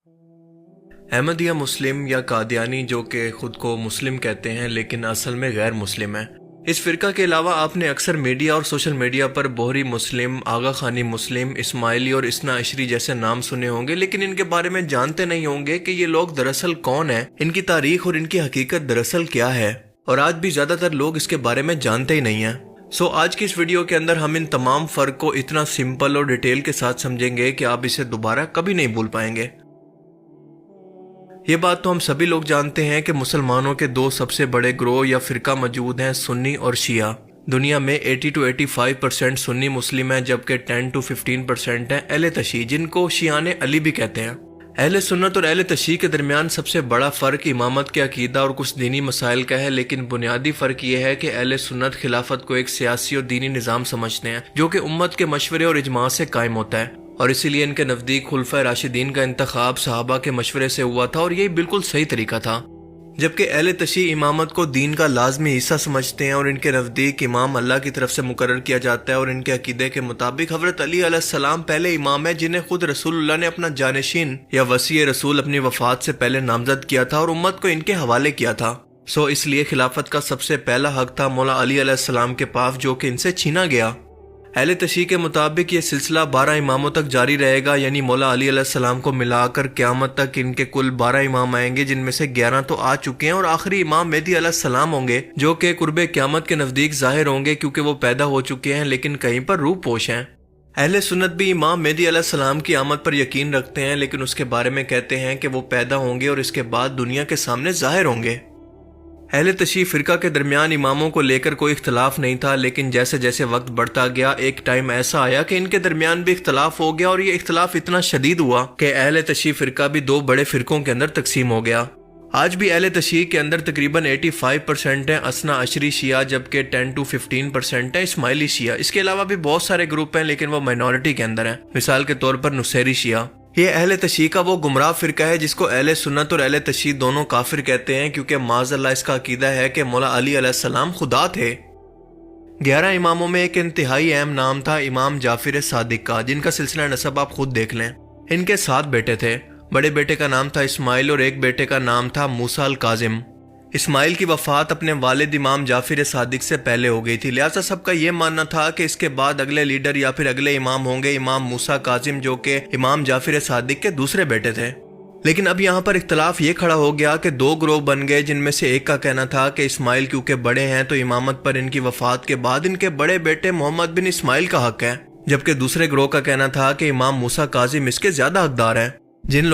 अहमदिया मुस्लिम या कादियानी जो कि खुद को मुस्लिम कहते हैं लेकिन असल में गैर मुस्लिम है। इस फिरका के अलावा आपने अक्सर मीडिया और सोशल मीडिया पर बोहरी मुस्लिम, आगा खानी मुस्लिम, इस्माइली और इस्ना अशरी जैसे नाम सुने होंगे, लेकिन इनके बारे में जानते नहीं होंगे कि ये लोग दरअसल कौन है, इनकी तारीख और इनकी हकीकत दरअसल क्या है। और आज भी ज़्यादातर लोग इसके बारे में जानते ही नहीं हैं। आज की इस वीडियो के अंदर हम इन तमाम फ़र्क को इतना सिंपल और डिटेल के साथ समझेंगे कि आप इसे दोबारा कभी नहीं भूल पाएंगे। ये बात तो हम सभी लोग जानते हैं कि मुसलमानों के दो सबसे बड़े ग्रोह या फिरका मौजूद हैं, सुन्नी और शिया। दुनिया में 80 to 85% सुन्नी मुस्लिम हैं, जबकि 10 to 15% हैं अहले तशी, जिनको शियाने अली भी कहते हैं। अहले सुन्नत और अहले तशी के दरमियान सबसे बड़ा फ़र्क इमामत के अकीदा और कुछ दीनी मसाइल का है, लेकिन बुनियादी फ़र्क ये है कि अहले सुन्नत खिलाफत को एक सियासी और दीनी निज़ाम समझते हैं जो कि उम्मत के मशवरे और इजमा से कायम होता है, और इसीलिए इनके नज़दीक खुलफाए राशिदीन का इंतखाब सहाबा के मशवरे से हुआ था और यही बिल्कुल सही तरीका था। जबकि अहले तशी इमामत को दीन का लाजमी हिस्सा समझते हैं और इनके नज़दीक इमाम अल्लाह की तरफ से मुकर्रर किया जाता है, और इनके अकीदे के मुताबिक हज़रत अली अलैहिस्सलाम पहले इमाम है जिन्हें खुद रसूलुल्लाह ने अपना जानशीन या वसी रसूल अपनी वफ़ात से पहले नामज़द किया था और उम्मत को इनके हवाले किया था। इसलिए खिलाफत का सबसे पहला हक था मौला अली अलैहिस्सलाम के पास, जो कि इनसे छीना गया। अहले तशी के मुताबिक ये सिलसिला 12 इमामों तक जारी रहेगा, यानी मौला अली अलैहिस्सलाम को मिलाकर क़यामत तक इनके कुल 12 इमाम आएंगे, जिनमें से 11 तो आ चुके हैं और आखिरी इमाम मेहदी अलैहिस्सलाम होंगे, जो कि कुर्बे क़यामत के नज़दीक ज़ाहिर होंगे क्योंकि वो पैदा हो चुके हैं लेकिन कहीं पर रूह पोश हैं। अहले सुन्नत भी इमाम मेहदी अलैहिस्सलाम की आमद पर यकीन रखते हैं, लेकिन उसके बारे में कहते हैं कि वो पैदा होंगे और इसके बाद दुनिया के सामने ज़ाहिर होंगे। अहले तशी फिरका के दरमियान इमामों को लेकर कोई इख्तलाफ नहीं था, लेकिन जैसे जैसे वक्त बढ़ता गया एक टाइम ऐसा आया कि इनके दरमियान भी इख्तलाफ हो गया, और ये इख्तलाफ इतना शदीद हुआ कि अहले तशी फिरका भी दो बड़े फिरकों के अंदर तकसीम हो गया। आज भी अहले तशी के अंदर तकरीबन 85% है अस्ना अशरी शिया, जबकि 10 to 15% है इस्माइली शिया। इसके अलावा भी बहुत सारे ग्रुप हैं, लेकिन वो माइनॉरिटी के अंदर हैं। मिसाल के तौर पर नुसैरी शिया। ये अहले तशी का वो गुमराह फिरका है जिसको अहले सुन्नत और अहले तशी दोनों काफिर कहते हैं, क्योंकि माज़अल्लाह इसका अकीदा है कि मौला अली अलैहिस्सलाम खुदा थे। 11 इमामों में एक इंतहाई अहम नाम था इमाम जाफिर सादिक का, जिनका सिलसिला नसब आप खुद देख लें। इनके 7 बेटे थे। बड़े बेटे का नाम था इस्माइल और एक बेटे का नाम था मूसा अल काजिम। इस्माइल की वफ़ात अपने वालिद इमाम जाफिर सादिक से पहले हो गई थी, लिहाजा सबका ये मानना था कि इसके बाद अगले लीडर या फिर अगले इमाम होंगे इमाम मूसा काजिम, जो कि इमाम जाफिर सादिक के दूसरे बेटे थे। लेकिन अब यहाँ पर इख्तलाफ ये खड़ा हो गया कि दो ग्रोह बन गए, जिनमें से एक का कहना था कि इस्माइल क्योंकि बड़े हैं तो इमामत पर इनकी वफ़ात के बाद इनके बड़े बेटे मोहम्मद बिन इस्माइल का हक है, जबकि दूसरे ग्रोह का कहना था कि इमाम मूसा काजिम इसके ज़्यादा हकदार हैं। जिन